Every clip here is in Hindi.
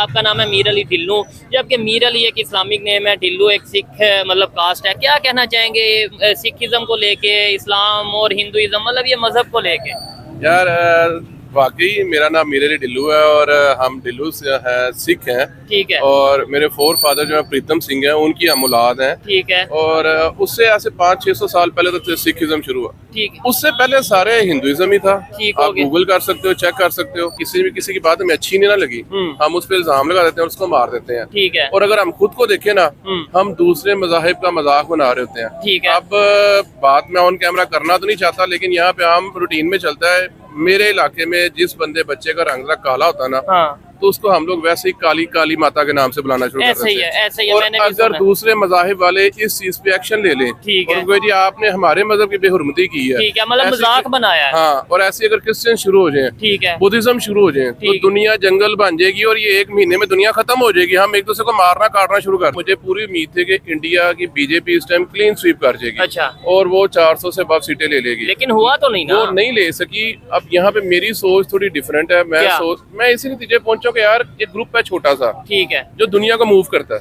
आपका नाम है मीर अली ढिल्लू, जबकि मीर अली एक इस्लामिक नेम है, ढिल्लू एक सिख मतलब कास्ट है। क्या कहना चाहेंगे सिखिज्म को लेके, इस्लाम और हिंदुइज्म, मतलब ये मजहब को लेके? यार वाकई मेरा नाम मीर अली ढिल्लू है और हम ढिल्लू से हैं, सिख हैं। ठीक है। और मेरे फोर फादर जो है प्रीतम सिंह हैं, उनकी हम औलाद हैं। ठीक है। और उससे ऐसे 500-600 साल पहले तो सिखिज्म शुरू हुआ। ठीक है। उससे पहले सारे हिंदुइज्म ही था। ठीक हो आप गया। गूगल कर सकते हो, चेक कर सकते हो। किसी की बात हमें अच्छी नहीं ना लगी, हम उस पर इल्जाम लगा देते हैं और उसको मार देते हैं। ठीक है। और अगर हम खुद को देखें ना, हम दूसरे मजाहिब का मजाक बना रहे होते हैं। ठीक है। अब बात मैं ऑन कैमरा करना तो नहीं चाहता, लेकिन यहाँ पे आम रूटीन में चलता है। मेरे इलाके में जिस बच्चे का रंग काला होता है ना, हाँ। तो उसको हम लोग वैसे ही काली काली माता के नाम से बुलाना शुरू कर देते हैं। ऐसे ही है, और मैंने भी अगर सुना। दूसरे मजाहिब वाले इस चीज पे एक्शन ले लें, ठीक है। और जी आपने हमारे मजहब की बेहुरमती की है, ठीक है, मतलब ऐसे- मजाक बनाया है। हाँ, और ऐसे अगर क्रिश्चियन शुरू हो जाए, ठीक है। बुद्धिज्म शुरू हो जाए, तो ठीक। दुनिया जंगल बन जाएगी और ये 1 महीने में दुनिया खत्म हो जाएगी। हम एक दूसरे को मारना काटना शुरू कर। मुझे पूरी उम्मीद थी कि इंडिया की बीजेपी इस टाइम क्लीन स्वीप कर जाएगी। अच्छा। और वो 400 से above सीटें ले लेगी, लेकिन हुआ तो नहीं ना। वो नहीं ले सकी। अब यहाँ पे मेरी सोच थोड़ी डिफरेंट है। मैं इसी नतीजे पहुंचा कि यार एक ग्रुप है छोटा सा, ठीक है, जो दुनिया को मूव करता है।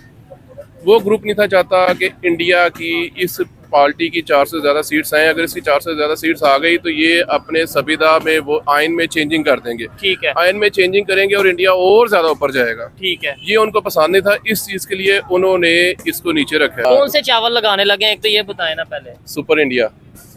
वो ग्रुप नहीं था चाहता कि इंडिया की इस पार्टी की 400 से ज्यादा सीट्स आए। अगर इसकी 400 से ज्यादा सीट्स आ गई तो ये अपने संविदा में वो आइन में चेंजिंग कर देंगे। ठीक है। आइन में चेंजिंग करेंगे और इंडिया और ज्यादा ऊपर जाएगा। ठीक है। ये उनको पसंद नहीं था, इस चीज के लिए उन्होंने इसको नीचे रखा। कौन से चावल लगाने लगे हैं, एक तो ये बताए ना पहले। Super India.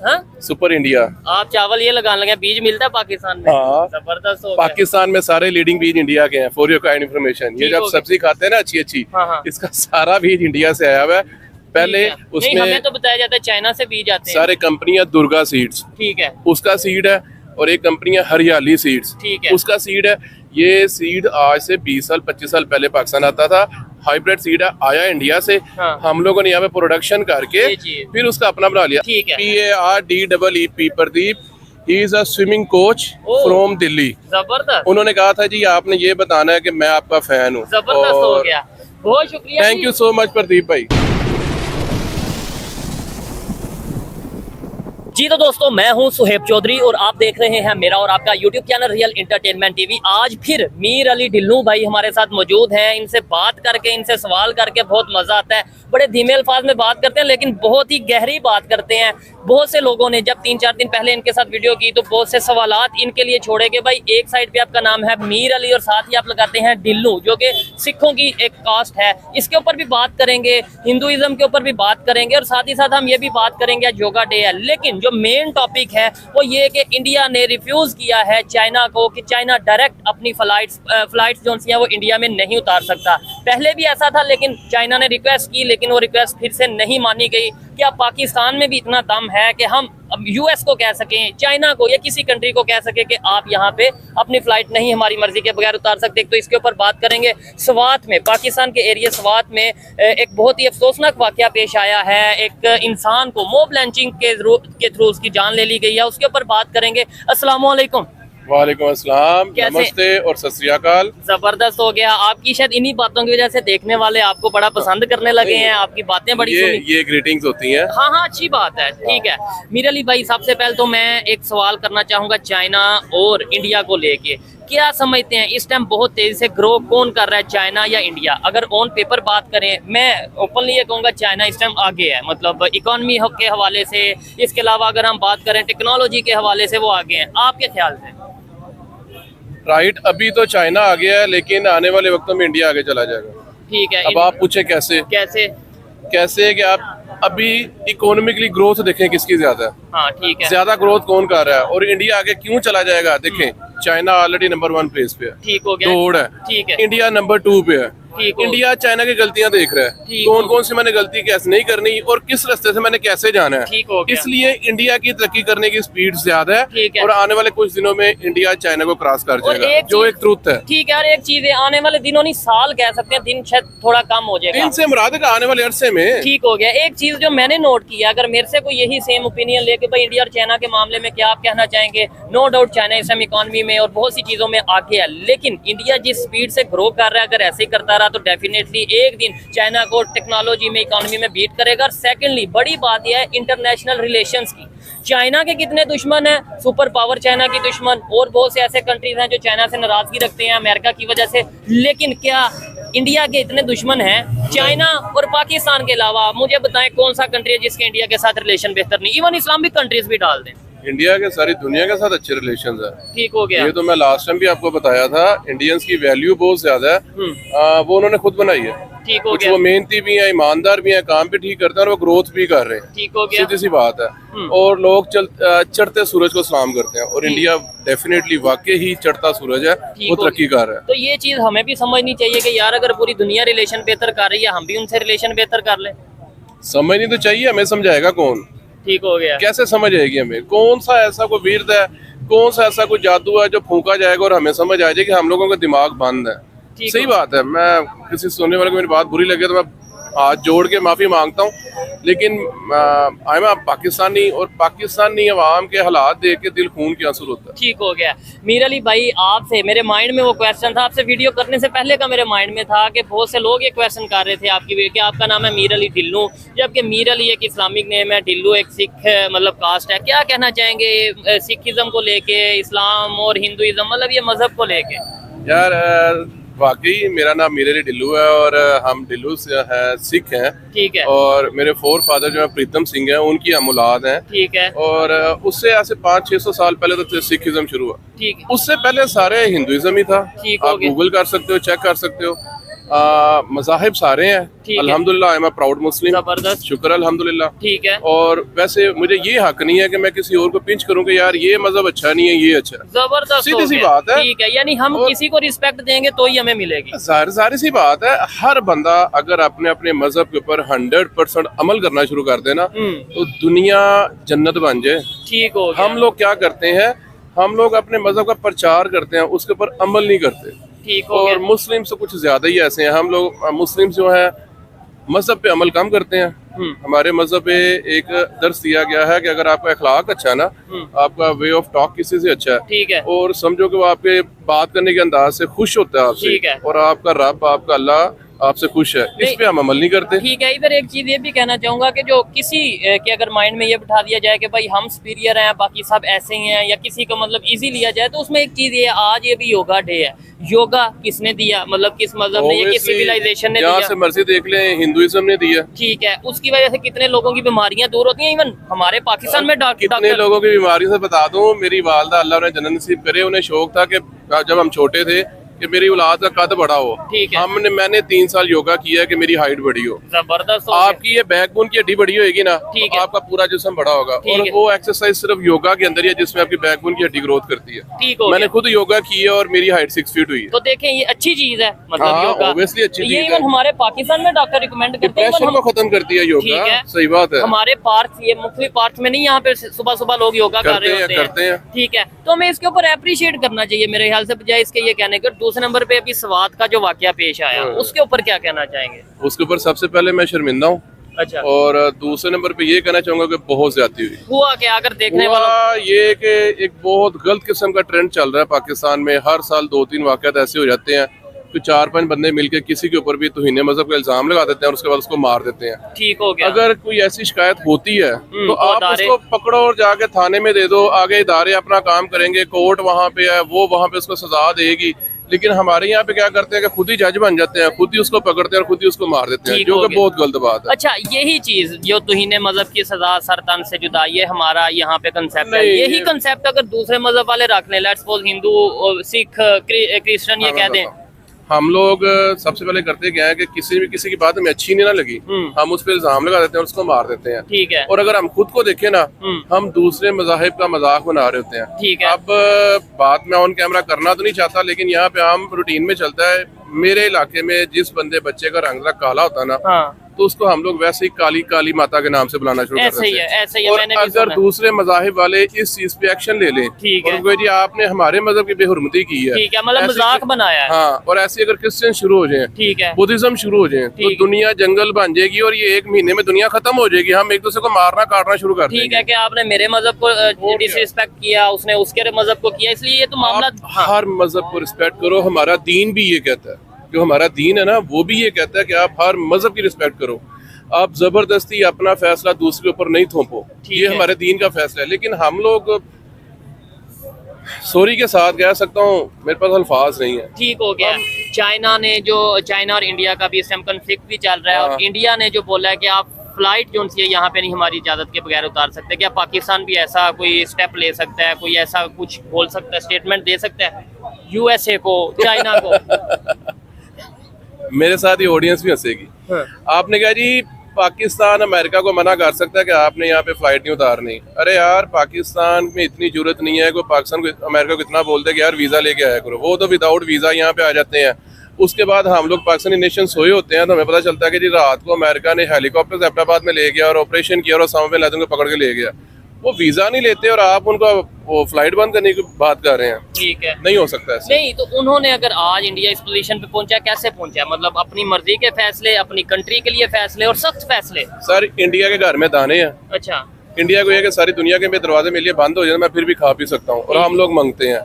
हाँ? Super India. आप चावल ये लगाने लगे, बीज मिलता है पाकिस्तान में? हाँ। जबरदस्त हो गया। पाकिस्तान में सारे लीडिंग बीज इंडिया के हैं, फॉर योर काइंड इन्फॉर्मेशन। ये जब सब्जी खाते हैं ना अच्छी, हाँ। इसका सारा बीज इंडिया से आया हुआ है। पहले नहीं, हमें तो बताया जाता है चाइना से बीज आते हैं। सारे कंपनियां दुर्गा सीड्स, ठीक है, उसका सीड है। और एक कंपनी है हरियाली सीड्स, ठीक है, उसका सीड है। ये सीड आज से 20 साल 25 साल पहले पाकिस्तान आता था। हाइब्रिड सीड है, आया इंडिया से। हाँ। हम लोगों ने यहाँ पे प्रोडक्शन करके फिर उसका अपना बना लिया। ठीक है। PARDEEP Pradeep, he is a swimming coach from Delhi. जबरदस्त। उन्होंने कहा था जी आपने ये बताना है कि मैं आपका फैन हूँ। जबरदस्त हो गया, बहुत शुक्रिया। Thank you so much Pradeep भाई। जी तो दोस्तों, मैं हूं सुहेब चौधरी और आप देख रहे हैं मेरा और आपका YouTube channel real entertainment TV. आज फिर मीर अली ढिल्लू भाई हमारे साथ मौजूद हैं। इनसे बात करके, इनसे सवाल करके बहुत मजा आता है। बड़े धीमे अल्फाज में बात करते हैं, लेकिन बहुत ही गहरी बात करते हैं। बहुत से लोगों ने जब 3-4 दिन पहले इनके साथ वीडियो की तो बहुत से सवालात इनके लिए छोड़े कि भाई एक साइड पे आपका नाम है मीर अली और साथ ही आप लगाते हैं ढिल्लू, जो कि सिखों की एक कास्ट है। इसके ऊपर भी बात करेंगे, हिंदुइज्म के ऊपर भी बात करेंगे और साथ ही साथ हम ये भी बात करेंगे आज योगा डे है। लेकिन जो मेन टॉपिक है वो ये कि इंडिया ने रिफ्यूज किया है चाइना को कि चाइना डायरेक्ट अपनी फ्लाइट्स जो है वो इंडिया में नहीं उतार सकता। पहले भी ऐसा था, लेकिन चाइना ने रिक्वेस्ट की, लेकिन वो रिक्वेस्ट फिर से नहीं मानी गई। क्या पाकिस्तान में भी इतना दम है कि हम अब यूएस को कह सकें, चाइना को या किसी कंट्री को कह सके कि आप यहाँ पे अपनी फ्लाइट नहीं हमारी मर्जी के बगैर उतार सकते? तो इसके ऊपर बात करेंगे। स्वात में, पाकिस्तान के एरिया स्वात में एक बहुत ही अफसोसनाक वाकया पेश आया है। एक इंसान को मॉब लैंचिंग के थ्रू उसकी जान ले ली गई है, उसके ऊपर बात करेंगे। अस्सलाम वालेकुम। वालेकुम अस्सलाम, नमस्ते और सत श्री अकाल। जबरदस्त हो गया। आपकी शायद इन्हीं बातों की वजह से देखने वाले आपको बड़ा पसंद करने लगे हैं, आपकी बातें बड़ी ये ग्रीटिंग्स होती हैं। हाँ, अच्छी बात है। ठीक है मीर अली भाई, सबसे पहले तो मैं एक सवाल करना चाहूंगा चाइना और इंडिया को लेके। क्या समझते हैं इस टाइम बहुत तेजी से ग्रो कौन कर रहा है, चाइना या इंडिया? अगर ऑन पेपर बात करें, मैं ओपनली ये कहूँगा चाइना इस टाइम आगे है, मतलब इकोनॉमी के हवाले से। इसके अलावा अगर हम बात करें टेक्नोलॉजी के हवाले से, वो आगे हैं। आपके ख्याल से? राइट, अभी तो चाइना आ गया है, लेकिन आने वाले वक्तों में इंडिया आगे चला जाएगा। ठीक है। अब आप पूछे कैसे कि आप अभी इकोनॉमिकली ग्रोथ देखें किसकी ज्यादा है। हाँ, ठीक है। ज्यादा ग्रोथ कौन कर रहा है और इंडिया आगे क्यों चला जाएगा? देखें, चाइना ऑलरेडी नंबर 1 प्लेस पे है, ठीक हो गया, दौड़ है। ठीक है। इंडिया नंबर 2 पे है। इंडिया चाइना की गलतियां देख रहा है, कौन कौन सी मैंने गलती कैसे नहीं करनी और किस रास्ते से मैंने कैसे जाना है। ठीक हो गया। इसलिए इंडिया की तरक्की करने की स्पीड ज्यादा है और आने वाले कुछ दिनों में इंडिया चाइना को क्रॉस कर जाएगा, जो एक ट्रुथ है। ठीक है। और एक चीज है, आने वाले दिनों नहीं साल कह सकते हैं, दिन शायद थोड़ा कम हो जाएगा। दिन से मुराद है आने वाले अरसे में। ठीक हो गया। एक चीज जो मैंने नोट किया, अगर मेरे से कोई यही सेम ओपिनियन लेके भाई इंडिया और चाइना के मामले में क्या आप कहना चाहेंगे? नो डाउट चाइना इस टाइम इकोनॉमी में और बहुत सी चीजों में आगे है, लेकिन इंडिया जिस स्पीड से ग्रो कर रहा है, अगर ऐसे ही करता रहा तो डेफिनेटली एक दिन चाइना को टेक्नोलॉजी में, इकोनॉमी में बीट करेगा। और सेकेंडली बड़ी बात यह है इंटरनेशनल रिलेशंस की। चाइना के कितने दुश्मन हैं, सुपर पावर चाइना की दुश्मन, और बहुत से ऐसे कंट्रीज हैं जो चाइना से नाराजगी रखते हैं अमेरिका की वजह से। लेकिन क्या इंडिया के इतने दुश्मन हैं चाइना और पाकिस्तान के अलावा? मुझे बताएं कौन सा कंट्री है जिसके इंडिया के साथ रिलेशन बेहतर नहीं? इवन इस्लामिक कंट्रीज भी डाल दें। इंडिया के सारी दुनिया के साथ अच्छे रिलेशन है। ठीक हो गया। ये तो मैं लास्ट टाइम भी आपको बताया था, इंडियंस की वैल्यू बहुत ज्यादा है, वो उन्होंने खुद बनाई है। ठीक हो कुछ गया। वो मेहनती भी हैं, ईमानदार भी हैं, काम भी ठीक करते हैं और वो ग्रोथ भी कर रहे हैं। ठीक हो गया। सीधी सी बात है। और लोग चढ़ते सूरज को सलाम करते हैं, और इंडिया डेफिनेटली वाकई ही चढ़ता सूरज है, वो तरक्की कर रहा है। तो ये चीज हमें भी समझनी चाहिए कि यार अगर पूरी दुनिया रिलेशन बेहतर कर रही है, हम भी उनसे रिलेशन बेहतर कर लें। समझनी तो चाहिए, हमें समझाएगा कौन? ठीक हो गया। कैसे समझ आएगी हमें? कौन सा ऐसा कोई वीर है, कौन सा ऐसा कोई जादू है जो फूंका जाएगा और हमें समझ आ जाए कि हम लोगों का दिमाग बंद है? सही बात है। मैं किसी सुनने वाले को मेरी बात बुरी लगे तो मैं हाथ जोड़ के माफी मांगता हूँ, लेकिन आई एम पाकिस्तानी, और पाकिस्तानी अवाम के हालात देख के दिल खून के आंसू होता है। ठीक हो गया। मीर अली भाई, आपसे मेरे माइंड में वो क्वेश्चन था, आपसे वीडियो करने से पहले का मेरे माइंड में था कि बहुत से लोग ये क्वेश्चन कर रहे थे आपकी वीडियो कि आपका नाम है मीर अली ढिल्लू, जबकि मीर अली एक इस्लामिक नेम है, ढिल्लू एक सिख मतलब कास्ट है। क्या कहना चाहेंगे सिखिज्म को लेके, इस्लाम और हिंदुइज्म, मतलब ये मजहब को लेके? यार वाकई मेरा नाम मीर अली ढिल्लू है, और हम ढिल्लू से है, सिख हैं। ठीक है। और मेरे फोर फादर जो है प्रीतम सिंह हैं, उनकी हम औलाद हैं। ठीक है। और उससे ऐसे 500-600 साल पहले तो सिखिज्म शुरू हुआ। ठीक है। उससे पहले सारे हिंदुइज्म ही था। ठीक हो आप गया। गूगल कर सकते हो, चेक कर सकते हो, मज़ाहिब सारे हैं। अल्हम्दुलिल्लाह, आई एम अ प्राउड मुस्लिम। जबरदस्त। शुक्र अल्हम्दुलिल्लाह। ठीक है। और वैसे मुझे ये हक नहीं है कि मैं किसी और को पिंच करूं कि यार ये मजहब अच्छा नहीं है, ये अच्छा है। जबरदस्त। सीधी सी बात है। ठीक है, यानी हम किसी को रिस्पेक्ट देंगे तो ही हमें मिलेगी। सारी सी बात है। हर बंदा अगर अपने अपने मजहब के ऊपर 100% अमल करना शुरू कर देना तो दुनिया जन्नत बन जाए। ठीक हो गया। हम लोग क्या करते हैं, हम लोग अपने मजहब का प्रचार करते हैं, उसके ऊपर अमल नहीं करते। ठीक हो और गया। मुस्लिम से कुछ ज्यादा ही ऐसे हैं। हम लोग मुस्लिम जो है मजहब पे अमल कम करते हैं। हमारे मजहब पे एक दर्स दिया गया है कि अगर आपका अखलाक अच्छा है ना, आपका वे ऑफ टॉक किसी से अच्छा है, ठीक है, और समझो कि वो आपके बात करने के अंदाज से खुश होता है आपसे, ठीक है, और आपका रब, आपका अल्लाह आपसे खुश है, इस पे हम अमल नहीं करते। ठीक है। इधर एक चीज ये भी कहना चाहूंगा कि जो किसी के अगर माइंड में ये बिठा दिया जाए कि भाई हम सुपीरियर हैं, बाकी सब ऐसे ही हैं, या किसी को मतलब इजी लिया जाए, तो उसमें एक चीज ये, आज ये भी योगा डे है। योगा किसने दिया, मतलब किस मजहब ने, किस सिविलाइजेशन ने दिया? से मर्जी देख ले, हिंदुइज्म ने दिया। ठीक है। उसकी वजह से कितने लोगों की बीमारियां दूर होती हैं। इवन हमारे पाकिस्तान में कितने लोगों की बीमारी से बता दूं। मेरी वालदा, अल्लाह उन्हें जन्नत नसीब करे, उन्हें शौक था कि जब हम छोटे थे कि मेरी औलाद का कद बड़ा हो। ठीक है। मैंने 3 साल योगा किया कि मेरी हाइट बड़ी हो। जबरदस्त। आपकी ये बैकबोन की हड्डी बड़ी होगी ना, ठीक तो है, आपका पूरा जिस्म बड़ा होगा। ठीक और है। वो एक्सरसाइज सिर्फ योगा के अंदर ही है जिसमें आपकी बैकबोन की हड्डी ग्रोथ करती है। ठीक हो मैंने गया। खुद योगा की है और मेरी हाइट 6 फीट हुई है। तो देखें, ये अच्छी चीज है, मतलब हाँ, योगा obviously अच्छी ये चीज इवन है। हमारे पाकिस्तान में डॉक्टर रिकमेंड करते हैं। डिप्रेशन को खत्म करती है योगा। ठीक है। सही बात है। हमारे पार्क, ये मुख्तलिफ पार्क में नहीं, यहाँ पे सुबह सुबह लोग योगा कर रहे होते हैं। ठीक है। तो हमें इसके ऊपर अप्रिशिएट करना चाहिए मेरे ख्याल से, बजाय इसके ये कहने के। दूसरे नंबर पे अभी स्वाद का जो वाकया पेश आया, उसके ऊपर क्या कहना चाहेंगे? उसके ऊपर सबसे पहले मैं शर्मिंदा हूँ। अच्छा। और दूसरे नंबर पे ये कहना चाहूंगा कि बहुत ज्यादती हुई। हुआ क्या, अगर देखने वाला ये कि एक बहुत गलत किस्म का ट्रेंड चल रहा है पाकिस्तान में। हर साल 2-3 वाकयात ऐसे हो जाते हैं तो 4-5 बंदे मिलकर किसी के ऊपर भी तौहीन मजहब का इल्जाम लगा देते हैं और उसके बाद उसको मार देते हैं। ठीक हो गया। अगर कोई ऐसी शिकायत होती है तो आप अदारे उसको पकड़ो और जाके थाने में दे दो। आगे इदारे अपना काम करेंगे, कोर्ट वहाँ पे है, वो वहाँ पे उसको सजा देगी। लेकिन हमारे यहाँ पे क्या करते हैं कि खुद ही जज बन जाते हैं, खुद ही उसको पकड़ते हैं और खुद ही उसको मार देते हैं, जो कि बहुत गलत बात है। अच्छा, यही चीज जो तौहीन मजहब की सजा, सरतन से जुदा, ये हमारा यहाँ पे कंसेप्ट है। यही कंसेप्ट अगर दूसरे मजहब वाले रख लें, let's suppose Hindu, Sikh, Christian, ये कह दें, हम लोग सबसे पहले करते क्या है कि किसी की बात हमें अच्छी नहीं ना लगी, हम उस पर इल्जाम लगा देते हैं और उसको मार देते हैं। ठीक है। और अगर हम खुद को देखें ना, हम दूसरे मज़ाहिब का मजाक बना रहे होते हैं। ठीक है। अब बात मैं ऑन कैमरा करना तो नहीं चाहता, लेकिन यहाँ पे आम रूटीन में चलता है। मेरे इलाके में जिस बच्चे का रंग काला होता है ना, हाँ, तो उसको हम लोग वैसे ही काली काली माता के नाम से बुलाना शुरू कर देते हैं। ऐसे ही है, और मैंने भी अगर सुना। दूसरे मज़ाहिब वाले इस चीज पे एक्शन ले लें, ठीक है, और जी आपने हमारे मजहब की बेहुरमती की है, ठीक है, मतलब ऐसे- मजाक बनाया है। हाँ, और ऐसे अगर क्रिश्चियन शुरू हो जाए, ठीक है, बुद्धिज्म शुरू हो जाए, तो दुनिया जंगल बन जाएगी और ये 1 महीने में दुनिया खत्म हो जाएगी। हम एक दूसरे को मारना काटना शुरू कर देंगे। ठीक है कि आपने मेरे मजहब को डिसरिस्पेक्ट किया, उसने उसके मजहब को किया, इसलिए ये तो मामला। हाँ। हर मजहब को रिस्पेक्ट करो। हमारा दीन भी ये कहता है, जो हमारा दीन है ना, वो भी ये कहता है कि आप हर मजहब की रिस्पेक्ट करो। आप जबरदस्ती अपना फैसला दूसरे ऊपर नहीं थोपो, ये हमारे दीन का फैसला है। लेकिन हम लोग सॉरी के साथ कह सकता हूँ, मेरे पास अल्फाज नहीं है। ठीक हो गया। चाइना और इंडिया का भी इस टाइम कन्फ्लिक्ट भी चल रहा है, और इंडिया ने जो बोला है कि आप फ्लाइट जो सी है यहाँ पे नहीं हमारी इजाजत के बगैर उतार सकते। क्या पाकिस्तान भी ऐसा कोई स्टेप ले सकता है, कोई ऐसा कुछ बोल सकता है, स्टेटमेंट दे सकता है यूएसए को, चाइना को? मेरे साथ ही ऑडियंस भी हंसेगी। हाँ। आपने कहा जी पाकिस्तान अमेरिका को मना कर सकता है कि आपने यहाँ पे फ्लाइट नहीं उतारनी। अरे यार, पाकिस्तान में इतनी जरूरत नहीं है कोई पाकिस्तान को अमेरिका को इतना बोलते कि यार वीजा लेके आया करो, वो तो विदाउट वीजा यहाँ पे आ जाते हैं। उसके बाद हम लोग पाकिस्तानी नेशन सोए होते हैं तो हमें पता चलता है कि जी रात को अमेरिका ने हेलीकॉप्टर से अहमदाबाद में ले गया और ऑपरेशन किया और ओसामा बिन लादेन को पकड़ के ले गया। वो वीजा नहीं लेते और आप उनको वो फ्लाइट बंद करने की बात कर रहे हैं। ठीक है, नहीं हो सकता ऐसे। नहीं तो उन्होंने अगर आज इंडिया इस पोजीशन पे पहुंचा, कैसे पहुंचा? मतलब अपनी मर्जी के फैसले, अपनी कंट्री के लिए फैसले और सख्त फैसले। सर इंडिया के घर में दाने हैं। अच्छा, इंडिया को यह कि सारी दुनिया के मेरे दरवाजे मेरे लिए बंद हो जाए, मैं फिर भी खा पी सकता हूँ, और हम लोग मांगते हैं।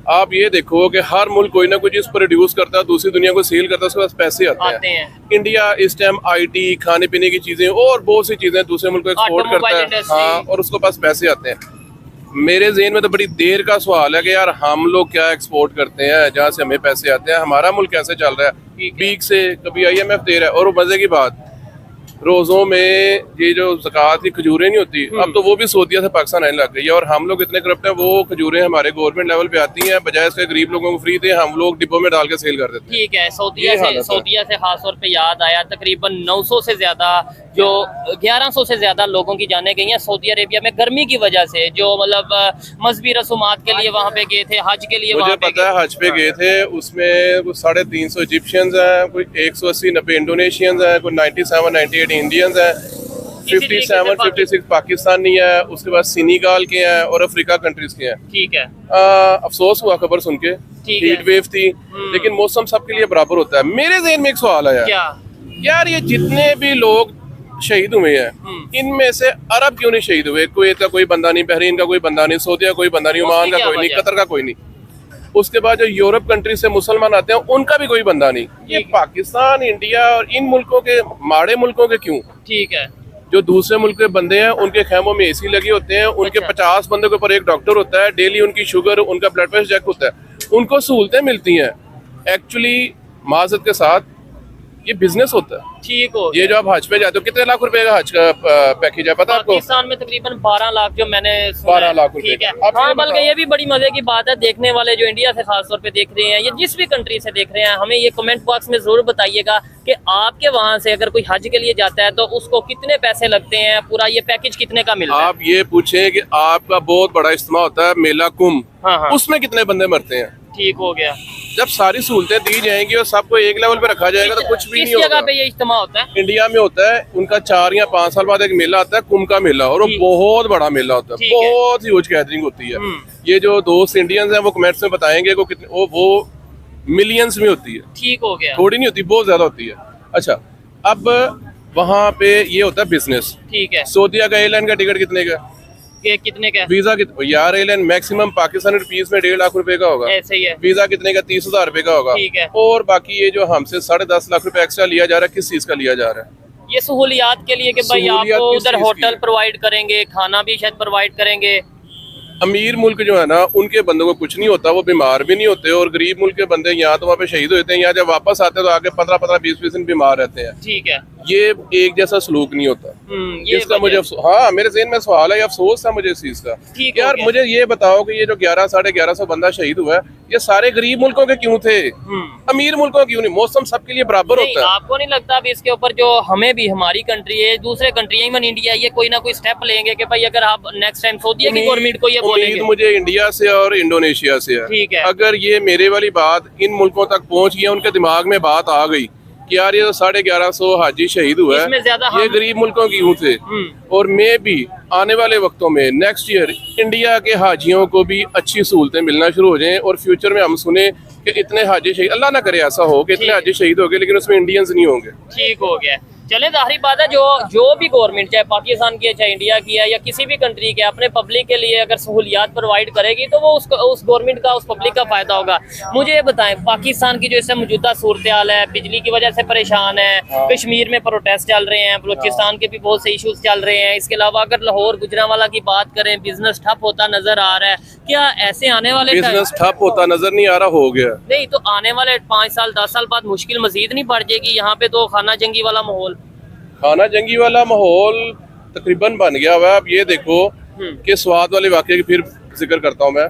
आप ये देखो कि हर मुल्क कोई ना कोई चीज प्रोड्यूस करता है, दूसरी दुनिया को सेल करता है, उसके पास पैसे आते हैं। इंडिया इस टाइम आईटी, खाने पीने की चीजें और बहुत सी चीजें दूसरे मुल्क को एक्सपोर्ट करता है। हाँ, और उसके पास पैसे आते हैं। मेरे ज़हन में तो बड़ी देर का सवाल है कि यार हम लोग क्या एक्सपोर्ट करते हैं जहाँ से हमें पैसे आते हैं, हमारा मुल्क कैसे चल रहा है? बीक से कभी IMF दे रहा है। और मजे की बात, रोजों में ये जो ज़कात की खजूरें नहीं होती, अब तो वो भी सऊदीया से पाकिस्तान आने लग गई है। और हम लोग इतने करप्ट हैं, वो खजूरें हमारे गवर्नमेंट लेवल पे आती हैं, बजाय इसके गरीब लोगों को फ्री थे, हम लोग डिब्बों में डाल के सेल कर देते हैं। ठीक है, सऊदीया से खास तौर पे याद आया, तकरीबन 900 से ज्यादा, जो 1100 से ज्यादा लोगों की जाने गई हैं सऊदी अरेबिया में गर्मी की वजह से, जो मतलब मजहबी रसूमात के लिए वहाँ पे गए थे, हज के लिए। मुझे पता है हज पे गए थे, उसमें कुछ 350 इजिप्शियंस हैं, कोई 180-90 इंडोनेशियंस हैं, कोई 97-98 इंडियंस हैं, 57-56 पाकिस्तानी है, उसके बाद सेनेगल के हैं और अफ्रीका कंट्रीज के हैं। ठीक है। अफसोस हुआ खबर सुन के, हीट वेव थी, लेकिन मौसम सबके लिए बराबर होता है। मेरे ज़हन में एक सवाल आया, क्या यार ये जितने भी लोग शहीद हुए हैं, इनमें से अरब क्यों नहीं शहीद हुए? कुवैत का कोई बंदा नहीं, बहरीन का कोई बंदा नहीं, सऊदी का कोई बंदा नहीं, ओमान का कोई नहीं, कतर का कोई नहीं। उसके बाद जो यूरोप कंट्री से मुसलमान आते हैं उनका भी कोई बंदा नहीं। ये पाकिस्तान, इंडिया और इन मुल्कों के, माड़े मुल्कों के क्यों? ठीक है। जो दूसरे मुल्क के बंदे हैं उनके खेमों में AC लगे होते हैं, उनके 50 बंदों के ऊपर एक डॉक्टर होता है, डेली उनकी शुगर, उनका ब्लड प्रेशर चेक होता है, उनको सहूलतें मिलती हैं। एक्चुअली माजरत के साथ ये बिजनेस होता है। ठीक हो, ये जो आप हज पे जाते हो, कितने लाख रुपए का हज का पैकेज है पता है आपको? पाकिस्तान में तकरीबन 12 लाख जो मैंने सुना 12 लाख रुपए। ठीक है। हाँ, बल्कि ये भी बड़ी मजे की बात है, देखने वाले जो इंडिया से खास तौर पे देख रहे हैं या जिस भी कंट्री से देख रहे हैं, हमें ये कमेंट बॉक्स में जरूर बताइएगा कि आपके वहाँ से अगर कोई हज के लिए जाता है तो उसको कितने पैसे लगते हैं, पूरा ये पैकेज कितने का मिलता है? आप ये पूछें कि आपका बहुत बड़ा इज्तिमा होता है, मेला कुंभ, हाँ। उसमें कितने बंदे मरते हैं? ठीक हो गया। जब सारी सहूलतें दी जाएंगी और सबको एक लेवल पे रखा जाएगा तो कुछ भी नहीं होगा। किस जगह पे ये इज्तिमा होता है? इंडिया में होता है, उनका 4 या 5 साल बाद एक मेला आता है, कुंभ का मेला, और वो बहुत बड़ा मेला होता है, बहुत ही ह्यूज गैदरिंग होती है। ये जो दोस्त इंडियंस हैं वो कमेंट्स में बताएंगे वो कितने, वो मिलियंस में होती है। ठीक हो गया। थोड़ी नहीं होती, बहुत ज्यादा होती है। अच्छा, अब वहाँ पे ये होता है बिजनेस। ठीक है। सऊदीया का एयरलाइन का टिकट कितने का? कितने का? वीजा यार एयरलाइन मैक्सिमम पाकिस्तानी रुपीस में 1.5 लाख रुपए का होगा। ऐसे ही है। वीजा कितने का? 30,000 रुपए का होगा। ठीक है। और बाकी ये जो हमसे 10.5 लाख रुपए एक्स्ट्रा लिया जा रहा है, किस चीज का लिया जा रहा है? ये सहूलियात के लिए कि भाई आपको उधर होटल प्रोवाइड करेंगे, खाना भी शायद प्रोवाइड करेंगे। अमीर मुल्क जो है ना, उनके बंदों को कुछ नहीं होता, वो बीमार भी नहीं होते, और गरीब मुल्क के बंदे यहाँ तो वहाँ पे शहीद होते हैं, यहाँ जब वापस आते हैं तो आगे 15-15, 20-20 दिन बीमार रहते हैं। ठीक है। ये एक जैसा सलूक नहीं होता। ये इसका मुझे हाँ, मेरे ज़हन में सवाल है, अफसोस था मुझे इस चीज का। यार मुझे ये बताओ कि ये जो 1100-1150 बंदा शहीद हुआ है, ये सारे गरीब मुल्कों के क्यों थे? अमीर मुल्कों के क्यों नहीं? मौसम सबके लिए बराबर होता है। आपको नहीं लगता अभी इसके ऊपर जो हमें भी, हमारी कंट्री है, दूसरे कंट्री इवन इंडिया, ये कोई ना कोई स्टेप लेंगे कि भाई अगर आप नेक्स्ट टाइम सऊदीया की गवर्नमेंट को ये बोलेंगे? मुझे इंडिया से और इंडोनेशिया से है। ठीक है। अगर ये मेरे वाली बात इन मुल्कों तक पहुंच गई, उनके दिमाग में बात आ गई कि यार ये तो 1150 हाजी शहीद हुआ है, ये गरीब मुल्कों की क्यों थे? और मैं भी आने वाले वक्तों में नेक्स्ट ईयर इंडिया के हाजियों को भी अच्छी सहूलतें मिलना शुरू हो जाएं, और फ्यूचर में हम सुने कि इतने हाजी शहीद, अल्लाह ना करे ऐसा हो कि इतने हाजी शहीद हो गए लेकिन उसमें इंडियंस नहीं होंगे। ठीक हो गया। चले जाहिर बात है, जो भी गवर्नमेंट चाहे पाकिस्तान की है चाहे इंडिया की है या किसी भी कंट्री के, अपने पब्लिक के लिए अगर सहूलियात प्रोवाइड करेगी तो वो उस गवर्नमेंट का, उस पब्लिक का फायदा होगा। मुझे ये बताएं, पाकिस्तान की जो इससे मौजूदा सूरत हाल है, बिजली की वजह से परेशान है, कश्मीर में प्रोटेस्ट चल रहे हैं, बलूचिस्तान के भी बहुत से इशूज चल रहे हैं, इसके अलावा अगर लाहौर गुजरांवाला की बात करें, बिजनेस ठप होता नजर आ रहा है, क्या ऐसे आने वाले बिजनेस ठप होता नजर नहीं आ रहा, हो गया नहीं तो आने वाले 5 साल 10 साल बाद मुश्किल मजीद नहीं बढ़ जाएगी? यहाँ पे तो खाना जंगी वाला माहौल, खाना जंगी वाला माहौल तकरीबन बन गया हुआ है। अब ये देखो कि स्वाद वाले वाकये की फिर जिक्र करता हूँ मैं।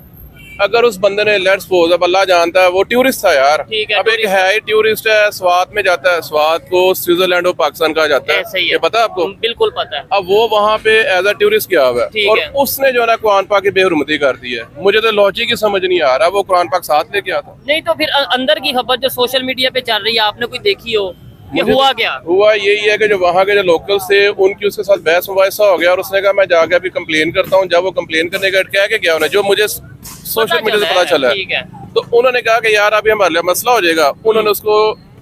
अगर उस बंदे ने, लेट्स सपोज, अब अल्लाह जानता है वो टूरिस्ट था यार, अब एक है ही टूरिस्ट है, स्वाद में जाता है, स्वाद को स्विट्जरलैंड और पाकिस्तान कहा जाता है, ये पता है आपको? बिल्कुल पता है। अब वो वहाँ पे एज अ टूरिस्ट गया हुआ है और उसने जो है ना कुरान पाक की बेहुरमती कर दी है। मुझे तो लॉजिक ही समझ नहीं आ रहा, वो कुरान पाक साथ लेके आता। नहीं तो फिर अंदर की खबर जो सोशल मीडिया पे चल रही है, आपने कोई देखी हो? ये हुआ क्या? हुआ यही है कि जो वहाँ के जो लोकल्स थे उनकी उसके साथ बहस मुबाहिसा हो गया और उसने कहा मैं जाके अभी कंप्लेन करता हूँ। जब वो कंप्लेन करने का कह के गया उन्हें, जो मुझे सोशल मीडिया से पता चला है, तो उन्होंने कहा कि यार अभी हमारे लिए मसला हो जाएगा। उन्होंने उसको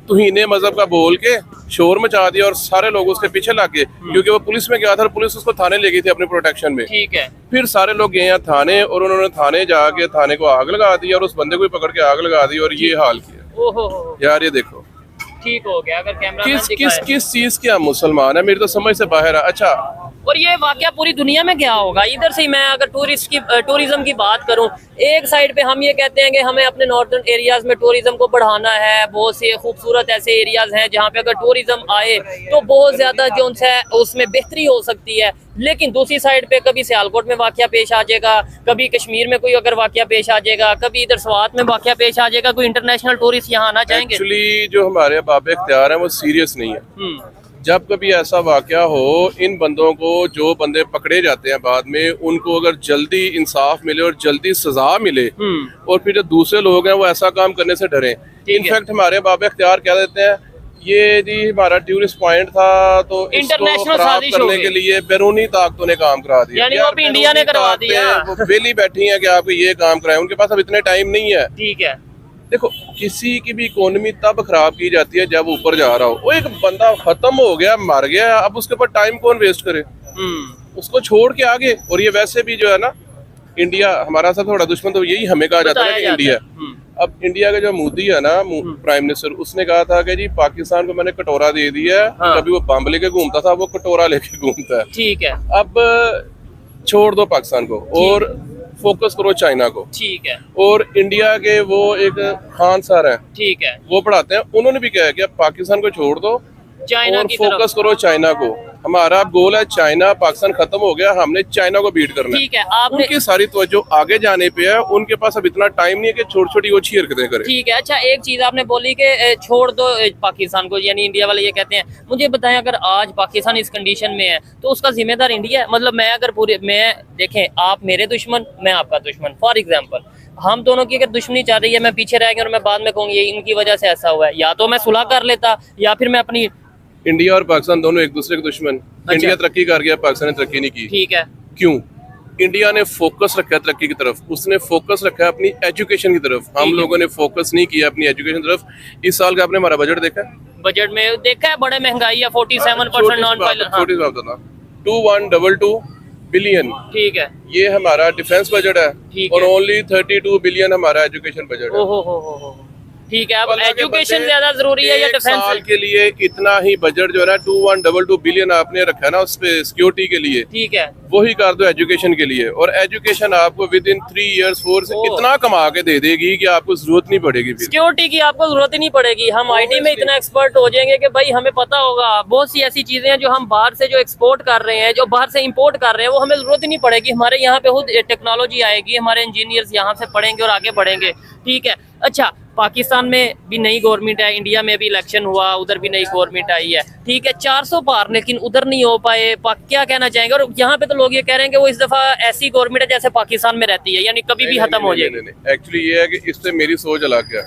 तुहीने मजहब का बोल के शोर मचा दिया और सारे लोग उसके पीछे लग गए, क्योंकि वो पुलिस में गया था और पुलिस उसको थाने ले गई थी अपनी प्रोटेक्शन में। ठीक है। फिर सारे लोग गए हैं थाने और उन्होंने थाने जाके थाने को आग लगा दी और उस बंदे को भी पकड़ के आग लगा दी और ये हाल किया। ओहो यार ये देखो ठीक हो गया। अगर कैमरा किस चीज के हम मुसलमान है, मेरी तो समझ से बाहर है। अच्छा, और ये वाकया पूरी दुनिया में क्या होगा? इधर से मैं अगर टूरिज्म की बात करूं, एक साइड पे हम ये कहते हैं कि हमें अपने नॉर्दर्न एरियाज में टूरिज्म को बढ़ाना है, बहुत से खूबसूरत ऐसे एरियाज हैं जहां पे अगर टूरिज्म आए तो बहुत ज्यादा जो है उसमें बेहतरी हो सकती है। लेकिन दूसरी साइड पे कभी सियालकोट में वाकया पेश आ जाएगा, कभी कश्मीर में कोई अगर वाकया पेश आ जाएगा, कभी इधर स्वात में वाकया पेश आ जाएगा, कोई इंटरनेशनल टूरिस्ट यहाँ आना चाहेंगे। एक्चुअली जो हमारे बाब इख्तियार है वो सीरियस नहीं है। जब कभी ऐसा वाकया हो, इन बंदों को, जो बंदे पकड़े जाते हैं बाद में, उनको अगर जल्दी इंसाफ मिले और जल्दी सजा मिले और फिर जो दूसरे लोग हैं वो ऐसा काम करने से डरे। इनफैक्ट हमारे बाब इख्तियार कह देते हैं ये जी हमारा टूरिस्ट पॉइंट था तो इसको खराब करने के लिए बैरूनी ताकतों ने काम करा दिया, यानी वो भी इंडिया ने करवा दिया। वो वेली बैठी हैं कि आपको ये काम कराएं, उनके पास अब इतने टाइम नहीं है। ठीक है। देखो, किसी की भी इकोनॉमी तब खराब की जाती है जब ऊपर जा रहा हो। वो एक बंदा खत्म हो गया, मर गया, अब उसके ऊपर टाइम कौन वेस्ट करे? उसको छोड़ के आगे। और ये वैसे भी जो है ना, इंडिया हमारा सबसे बड़ा दुश्मन तो यही हमें कहा जाता है कि इंडिया। अब इंडिया का जो मोदी है ना, प्राइम मिनिस्टर, उसने कहा था कि जी पाकिस्तान को मैंने कटोरा दे दिया है। कभी वो बम लेके घूमता था, वो कटोरा लेके घूमता है। ठीक है। अब छोड़ दो पाकिस्तान को और फोकस करो चाइना को। ठीक है। और इंडिया के वो एक खान सर हैं, ठीक है, वो पढ़ाते हैं, उन्होंने भी कहा कि अब पाकिस्तान को छोड़ दो चाइना और की फोकस करो चाइना को। हमारा गोल है चाइना, पाकिस्तान खत्म हो गया, हमने चाइना को बीट करना है। ठीक है। आपने उनकी सारी तवज्जो आगे जाने पे है, उनके पास अब इतना टाइम नहीं है कि छोटी छोटी अच्छी हरकतें करें। ठीक है। अच्छा, एक चीज आपने बोली कि छोड़ दो पाकिस्तान को, यानी इंडिया वाले ये कहते हैं। मुझे बताएं, अगर आज पाकिस्तान इस कंडीशन में है तो उसका जिम्मेदार इंडिया है? मतलब मैं अगर देखें, आप मेरे दुश्मन, मैं आपका दुश्मन, फॉर एग्जाम्पल हम दोनों की अगर दुश्मनी चल रही है, मैं पीछे रह गया और मैं बाद में कहूँगी इनकी वजह से ऐसा हुआ है, या तो मैं सुलह कर लेता या फिर मैं अपनी। इंडिया और पाकिस्तान दोनों एक दूसरे के दुश्मन। अच्छा। इंडिया तरक्की कर गया, पाकिस्तान ने तरक्की नहीं की। ठीक है। क्यों? इंडिया ने फोकस रखा है तरक्की की तरफ, उसने फोकस रखा है अपनी एजुकेशन की तरफ। हम लोगों ने फोकस नहीं किया अपनी एजुकेशन की तरफ। इस साल का आपने हमारा बजट देखा है? बजट में देखा है, बड़े महंगाई है, 47% नॉन पायलट, 2122 बिलियन। ठीक है। ये हमारा डिफेंस बजट है और ओनली 32 बिलियन हमारा एजुकेशन बजट है। ओहो। ठीक है। अब एजुकेशन ज्यादा जरूरी है या डिफेंस? साल के लिए इतना ही बजट जो है ना 2122 बिलियन आपने रखा है ना उस पे सिक्योरिटी के लिए। ठीक है। वही कर दो एजुकेशन के लिए, और एजुकेशन आपको विद इन 3 इयर्स 4 से इतना कमा के दे देगी कि आपको जरूरत नहीं पड़ेगी। सिक्योरिटी की आपको जरूरत ही नहीं पड़ेगी। हम आईटी में इतना एक्सपर्ट हो जाएंगे कि भाई हमें पता होगा बहुत सी ऐसी चीजें हैं जो हम बाहर से जो एक्सपोर्ट कर रहे हैं, जो बाहर से इंपोर्ट कर रहे हैं, वो हमें जरूरत ही नहीं पड़ेगी। हमारे यहाँ पे खुद टेक्नोलॉजी आएगी, हमारे इंजीनियर्स यहाँ से पढ़ेंगे और आगे बढ़ेंगे। ठीक है। अच्छा, पाकिस्तान में भी नई गवर्नमेंट है, इंडिया में भी इलेक्शन हुआ, उधर भी नई गवर्नमेंट आई है। ठीक है, 400 पार, लेकिन उधर नहीं हो पाए। क्या कहना चाहेंगे? और यहाँ पे तो लोग ये कह रहे हैं कि वो इस दफा ऐसी गवर्नमेंट है जैसे पाकिस्तान में रहती है, यानी कभी भी खत्म हो जाएगी। एक्चुअली ये है कि इससे मेरी सोच अलग है।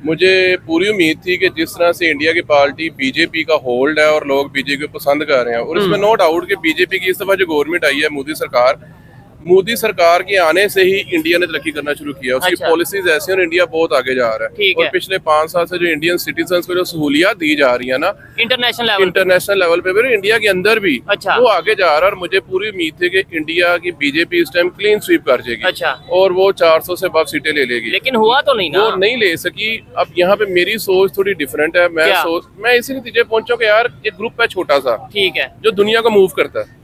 मुझे पूरी उम्मीद थी कि जिस तरह से इंडिया की पार्टी बीजेपी का होल्ड है और लोग बीजेपी को पसंद कर रहे हैं, और इसमें नो डाउट कि बीजेपी की इस दफा जो गवर्नमेंट आई है, मोदी सरकार, मोदी सरकार के आने से ही इंडिया ने तरक्की करना शुरू किया। उसकी अच्छा। पॉलिसीज ऐसी हैं और इंडिया बहुत आगे जा रहा है। ठीक और है। पिछले 5 साल से जो इंडियन सिटीजन को जो सहूलियत दी जा रही है ना इंटरनेशनल लेवल पे भी, इंडिया के अंदर भी, अच्छा। वो आगे जा रहा है। और मुझे पूरी उम्मीद थी कि इंडिया की बीजेपी इस टाइम क्लीन स्वीप कर जाएगी। अच्छा। और वो 400 से अब सीटें ले लेगी। लेकिन हुआ तो नहीं ना। वो नहीं ले सकी। अब यहाँ पे मेरी सोच थोड़ी डिफरेंट है। मैं इसी नतीजे पहुंचा कि यार एक ग्रुप है छोटा सा, ठीक है, जो दुनिया को मूव करता है।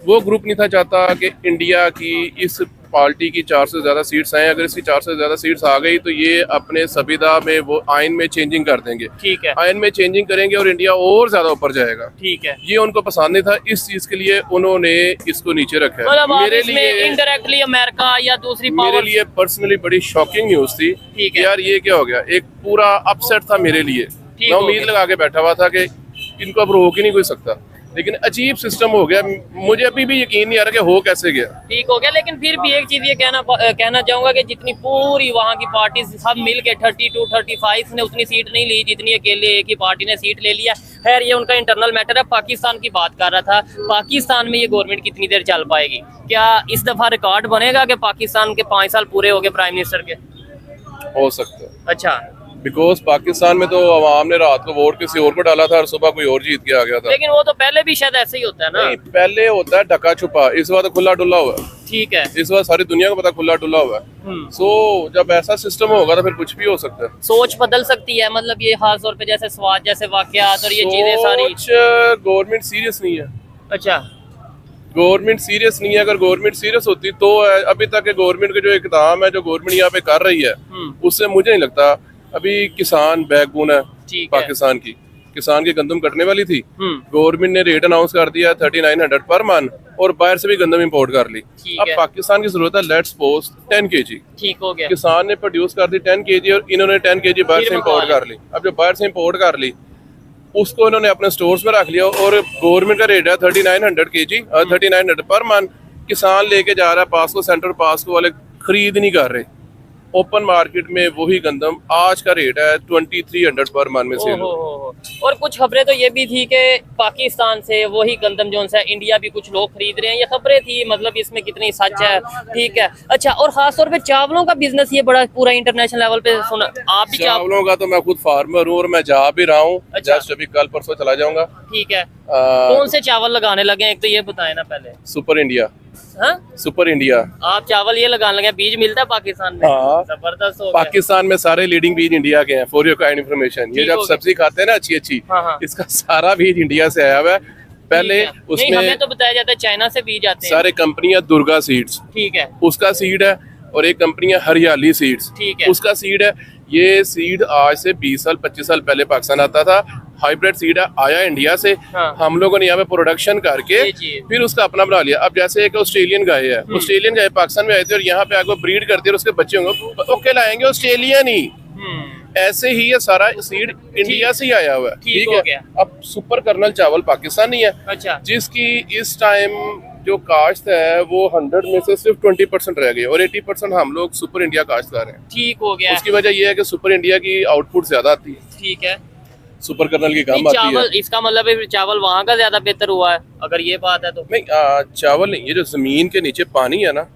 वो ग्रुप नहीं था चाहता कि इंडिया की इस पार्टी की 400 से ज्यादा सीट्स आए। अगर इसकी 400 से ज्यादा सीट्स आ गई तो ये अपने संविदा में, वो आइन में चेंजिंग कर देंगे। ठीक है, आइन में चेंजिंग करेंगे और इंडिया और ज्यादा ऊपर जाएगा। ठीक है। ये उनको पसंद नहीं था, इस चीज के लिए उन्होंने इसको नीचे रखा है। मतलब मेरे लिए इनडायरेक्टली अमेरिका या दूसरी मेरे पावर। लिए पर्सनली बड़ी शॉकिंग न्यूज थी। ठीक है। यार ये क्या हो गया, एक पूरा अपसेट था मेरे लिए। मैं हो उम्मीद गया। लगा के बैठा हुआ था कि इनको अब रोक ही नहीं कोई सकता, लेकिन अजीब सिस्टम हो गया। मुझे अभी भी यकीन नहीं आ रहा कि हो कैसे गया। ठीक हो गया। लेकिन फिर भी एक चीज ये कहना चाहूंगा कि जितनी पूरी वहाँ की पार्टी सब मिल के 32 35 ने उतनी सीट नहीं ली जितनी अकेले एक ही पार्टी ने सीट ले लिया। खैर ये उनका इंटरनल मैटर है। पाकिस्तान की बात कर रहा था, पाकिस्तान में ये गवर्नमेंट कितनी देर चल पाएगी? क्या इस दफा रिकॉर्ड बनेगा कि पाकिस्तान के 5 साल पूरे हो गए प्राइम मिनिस्टर के? हो सकता है, अच्छा। बिकॉज पाकिस्तान में तो अवाम ने रात को वोट किसी और को डाला था और सुबह कोई और जीत के आ गया था। लेकिन वो तो पहले भी शायद ऐसे ही होता है ना। नहीं, पहले होता है ढका छुपा, इस बार तो खुला डुला हुआ है। ठीक है। इस बार सारी दुनिया को पता खुला डुला हुआ है। सो जब ऐसा सिस्टम होगा तो फिर कुछ भी हो सकता है। सोच बदल सकती है, मतलब ये खास तौर पे जैसे स्वाद जैसे वाकयात और ये चीजें सारी। गवर्नमेंट सीरियस नहीं है। अच्छा। गवर्नमेंट सीरियस नहीं है। अगर गवर्नमेंट सीरियस होती तो अभी तक के गवर्नमेंट के जो इकदाम है, जो गवर्नमेंट यहाँ पे कर रही है, उससे मुझे नहीं लगता। अभी किसान बैकबोन है पाकिस्तान की। किसान की गंदम कटने वाली थी, गवर्नमेंट ने रेट अनाउंस कर दिया 3900 पर मन, और बाहर से भी गंदम इंपोर्ट कर ली। अब पाकिस्तान की जरूरत है लेट्स सपोज 10 kg। ठीक हो गया। किसान ने प्रोड्यूस कर दी 10 kg और इन्होंने 10 kg बाहर से इंपोर्ट कर ली। अब जो बाहर से इंपोर्ट कर ली उसको इन्होंने अपने स्टोर्स में रख लिया और गवर्नमेंट का रेट है 3900 kg, 3900 पर मन। किसान लेके जा रहा है, पासको सेंटर पासको वाले खरीद नहीं कर रहे। ओपन मार्केट में वही गंदम आज का रेट है 2300 पर मन में सेल। और कुछ खबरें तो ये भी थी कि पाकिस्तान से वही गंदम जो है इंडिया भी कुछ लोग खरीद रहे हैं। ये खबरें थी, मतलब इसमें कितनी सच है? ठीक है। अच्छा, और खास तौर पे चावलों का बिजनेस ये बड़ा पूरा इंटरनेशनल लेवल पे सुना आप भी? चावलों का तो मैं खुद फार्मर हूँ और मैं जा भी रहा हूँ। अच्छा। जस्ट अभी कल परसों चला जाऊंगा। ठीक है। कौन से चावल लगाने लगे, एक तो ये बताए ना पहले। Super India. हाँ? Super India. आप चावल ये लगाने लगे, बीज मिलता है पाकिस्तान में? हाँ। जबरदस्त हो गया। पाकिस्तान में सारे लीडिंग बीज इंडिया के हैं, फॉर योर काइंड इन्फॉर्मेशन। ये जब सब्जी खाते हैं ना अच्छी अच्छी, इसका सारा बीज इंडिया से आया हुआ है। पहले उसमें हमें तो बताया जाता है चाइना से बीज आते हैं। सारे कंपनियां दुर्गा सीड्स, ठीक है, उसका सीड है, और एक कंपनी है हरियाली सीड्स, ठीक है, उसका सीड है। ये सीड आज से 20 साल 25 साल पहले पाकिस्तान आता था। हाइब्रिड सीड आया इंडिया से। हम लोगों ने यहाँ पे प्रोडक्शन करके फिर उसका अपना बना लिया। अब जैसे एक ऑस्ट्रेलियन गाय है, ऑस्ट्रेलियन गाय पाकिस्तान में आई थी और यहाँ पे आगे ब्रीड करती है और उसके बच्चे होंगे, ओके लाएंगे ऑस्ट्रेलियन ही। ऐसे ही ये सारा सीड इंडिया से ही आया हुआ है। ठीक है। अब सुपर कर्नल चावल पाकिस्तानी है। अच्छा। जिसकी इस टाइम जो काश्त है वो 100 में से सिर्फ 20% रह गई और 80% हम लोग सुपर इंडिया काश्त कर रहे हैं। ठीक हो गया। उसकी वजह ये है कि सुपर इंडिया की आउटपुट ज्यादा आती है। ठीक है। सुपर कर्नल की कम आती है। इसका मतलब है चावल वहाँ का ज्यादा बेहतर हुआ है, अगर ये बात है तो? नहीं, चावल नहीं, ये जो जमीन के नीचे पानी है ना,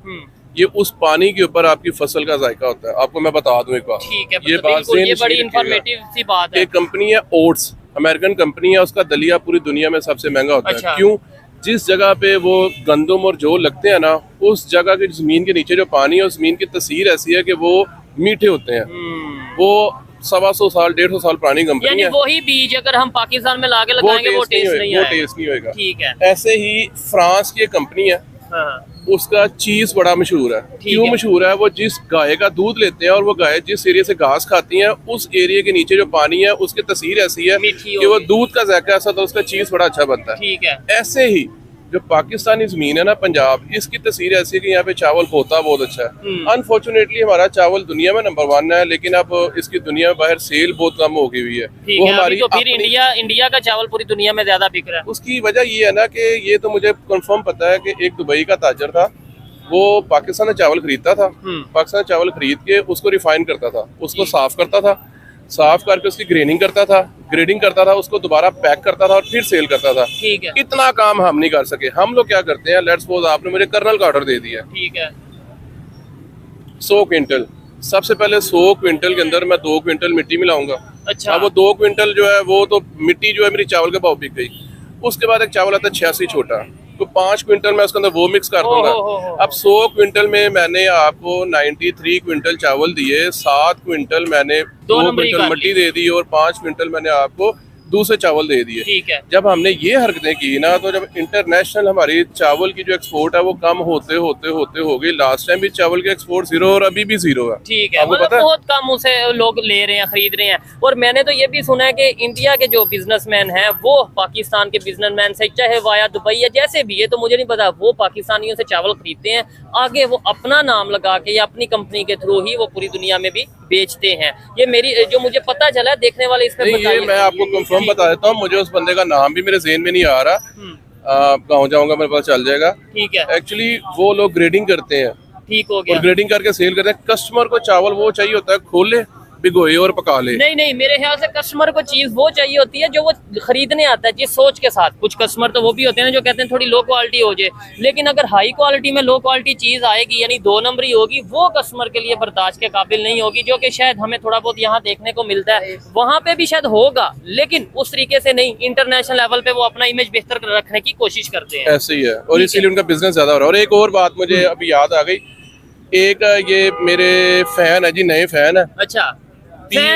ये उस पानी के ऊपर आपकी फसल का जायका होता है। आपको मैं बता दूं एक बार। ठीक है, ये बात ये बड़ी इंफॉर्मेटिव सी बात है। एक कंपनी है ओट्स, अमेरिकन कंपनी है, उसका दलिया पूरी दुनिया में सबसे महंगा होता है। क्यों? जिस जगह पे वो गंदम और जौ लगते हैं ना, उस जगह की जमीन के नीचे जो पानी है, उस जमीन की तस्वीर ऐसी है कि वो मीठे होते हैं। वो 125 साल 150 साल पुरानी कंपनी है। वही बीज अगर हम पाकिस्तान में लाके लगाएंगे वो टेस्ट नहीं होगा। ठीक है। ऐसे ही फ्रांस की एक कंपनी है, उसका चीज बड़ा मशहूर है। क्यों मशहूर है? वो जिस गाय का दूध लेते हैं और वो गाय जिस एरिया से घास खाती है, उस एरिया के नीचे जो पानी है उसकी तस्वीर ऐसी है कि वो दूध का जायका ऐसा था, उसका चीज बड़ा अच्छा बनता है। ठीक है। ऐसे ही जो पाकिस्तानी जमीन है ना, पंजाब, इसकी तस्वीर ऐसी है कि यहाँ पे चावल होता बहुत अच्छा है। अनफॉर्चुनेटली हमारा चावल दुनिया में नंबर 1 है, लेकिन अब इसकी दुनिया में बाहर सेल बहुत कम हो गई हुई है। वो हमारी तो फिर इंडिया का चावल पूरी दुनिया में ज्यादा बिक रहा है। उसकी वजह ये है ना कि ये तो मुझे कंफर्म पता है कि एक दुबई का ताजर था, वो पाकिस्तान में चावल खरीदता था। पाकिस्तान चावल खरीद के उसको रिफाइन करता था, उसको साफ करता था, साफ करके उसकी ग्रेडिंग करता था, उसको दोबारा पैक करता था और फिर सेल करता था। ठीक है, इतना काम हम नहीं कर सके। हम लोग क्या करते हैं, लेट्स सपोज आपने मुझे कर्नल का ऑर्डर दे दिया, ठीक है, 100 क्विंटल। सबसे पहले 100 क्विंटल के अंदर मैं 2 क्विंटल मिट्टी मिलाऊंगा। अच्छा, अब वो 2 क्विंटल जो है वो तो मिट्टी जो है मेरी चावल के भाव बिक गई। उसके बाद एक चावल आता है 86 छोटा, तो 5 क्विंटल मैं उसके अंदर वो मिक्स कर दूंगा। अब 100 क्विंटल में मैंने आपको 93 क्विंटल चावल दिए, 7 क्विंटल मैंने 2 क्विंटल मिट्टी दे दी और 5 क्विंटल मैंने आपको दूसरे चावल दे दिए। ठीक है, जब हमने ये हरकतें की ना, तो जब इंटरनेशनल हमारी चावल की जो एक्सपोर्ट है वो कम होते हो गई। लास्ट टाइम भी चावल के एक्सपोर्ट 0 और अभी भी 0 है। ठीक है, मतलब बहुत कम उसे लोग ले रहे हैं, खरीद रहे हैं। और मैंने तो ये भी सुना है कि इंडिया के जो बिजनेसमैन हैं वो पाकिस्तान के बिजनेसमैन से, चाहे वाया दुबई या जैसे भी, ये तो मुझे नहीं पता, वो पाकिस्तानियों से चावल खरीदते हैं, आगे वो अपना नाम लगा के या अपनी कंपनी के थ्रू ही वो पूरी दुनिया में भी बेचते हैं। ये मेरी जो मुझे पता चला, देखने वाले इस पे ये मैं आपको कंफर्म बता देता हूँ। मुझे उस बंदे का नाम भी मेरे ज़हन में नहीं आ रहा, गाँव जाऊंगा मेरे पास चल जाएगा। ठीक है, एक्चुअली वो लोग ग्रेडिंग करते हैं, ठीक हो गया, और ग्रेडिंग करके सेल करते हैं। कस्टमर को चावल वो चाहिए होता है खोले, भिगोए और पका ले। नहीं, मेरे ख्याल से कस्टमर को चीज वो चाहिए होती है जो वो खरीदने आता है, जिस सोच के साथ। कुछ कस्टमर तो वो भी होते हैं जो कहते हैं थोड़ी लो क्वालिटी हो जाए, लेकिन अगर हाई क्वालिटी में लो क्वालिटी चीज आएगी, यानी 2 नंबरी होगी, वो कस्टमर के लिए बर्दाश्त के काबिल नहीं होगी, जो कि शायद हमें थोड़ा बहुत यहाँ देखने को मिलता है। वहां पे भी शायद होगा, लेकिन उस तरीके से नहीं। इंटरनेशनल लेवल पे वो अपना इमेज बेहतर रखने की कोशिश करते हैं। ऐसे ही है, और इसीलिए उनका बिजनेस ज्यादा हो रहा है। और एक और बात मुझे अभी याद आ गई, एक ये मेरे फैन है जी, नए फैन है। अच्छा,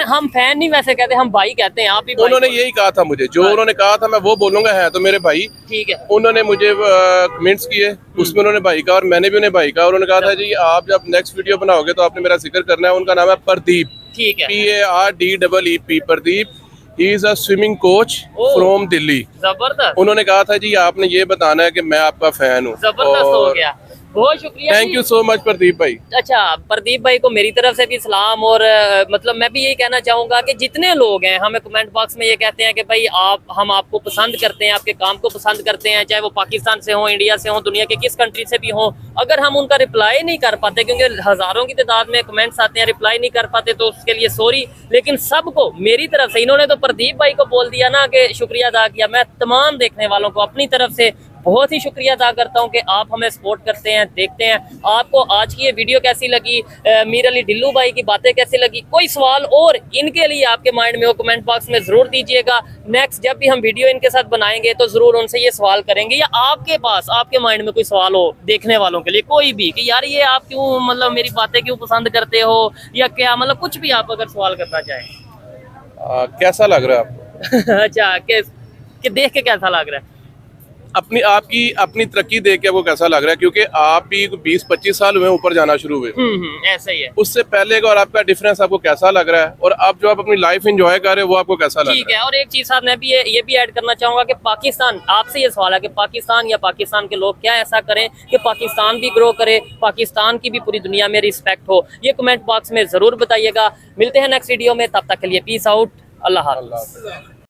हम फैन नहीं वैसे कहते, हम भाई कहते हैं। आप भी उन्होंने यही कहा था मुझे, जो उन्होंने कहा था मैं वो बोलूंगा, है तो मेरे भाई। ठीक है, उन्होंने मुझे कमेंट्स किए, उसमें उन्होंने भाई का और मैंने भी उन्हें भाई का। उन्होंने कहा था जी आप जब नेक्स्ट वीडियो बनाओगे तो आपने मेरा जिक्र करना है। उनका नाम है प्रदीप, ठीक है, PARDEEP, Pradeep. He is a swimming coach from Delhi. जबरदस्त। उन्होंने कहा था जी आपने ये बताना है कि मैं आपका फैन हूँ। जबरदस्त हो गया, बहुत शुक्रिया, thank you so much Pradeep भाई। अच्छा, प्रदीप भाई को मेरी तरफ से भी सलाम। और मतलब मैं भी यही कहना चाहूंगा कि जितने लोग हैं हमें कमेंट बॉक्स में ये कहते हैं कि भाई हम आपको पसंद करते हैं, आपके काम को पसंद करते हैं, चाहे वो पाकिस्तान से हो, इंडिया से हो, दुनिया के किस कंट्री से भी हो। अगर हम उनका रिप्लाई नहीं कर पाते, क्योंकि हजारों की तादाद में कमेंट्स आते हैं, रिप्लाई नहीं कर पाते, तो उसके लिए सॉरी। लेकिन सबको मेरी तरफ से, इन्होंने तो प्रदीप भाई को बोल दिया ना कि शुक्रिया अदा किया, मैं तमाम देखने वालों को अपनी तरफ से बहुत ही शुक्रिया अदा करता हूं कि आप हमें सपोर्ट करते हैं, देखते हैं। आपको आज की ये वीडियो कैसी लगी, मीर अली ढिल्लू भाई की बातें कैसी लगी, कोई सवाल और इनके लिए आपके माइंड में हो, कमेंट बॉक्स में जरूर दीजिएगा। नेक्स्ट जब भी हम वीडियो इनके साथ बनाएंगे तो जरूर उनसे ये सवाल करेंगे, या आपके पास, आपके माइंड में कोई सवाल हो देखने वालों के लिए, कोई भी, कि यार ये आप क्यों, मतलब मेरी बातें क्यों पसंद करते हो, या क्या, मतलब कुछ भी आप अगर सवाल करना चाहें। कैसा लग रहा है आपको? अच्छा, कि देख के कैसा लग रहा है? आपकी अपनी तरक्की देख के आपको कैसा लग रहा है? क्योंकि आप भी 20-25 साल हुए ऊपर जाना शुरू हुए, ऐसा ही है। उससे पहले का और आपका डिफरेंस आपको कैसा लग रहा है? और अब जो आप अपनी लाइफ एंजॉय कर रहे हो वो आपको कैसा लग रहा है? ठीक है, और एक चीज साथ मैं भी ये भी ऐड करना चाहूंगा कि पाकिस्तान, आपसे ये सवाल है कि पाकिस्तान या पाकिस्तान के लोग क्या ऐसा करें कि पाकिस्तान भी ग्रो करे, पाकिस्तान की भी पूरी दुनिया में रिस्पेक्ट हो, ये कमेंट बॉक्स में जरूर बताइएगा। मिलते हैं नेक्स्ट वीडियो में, तब तक के लिए पीस आउट, अल्लाह हाफ़िज़।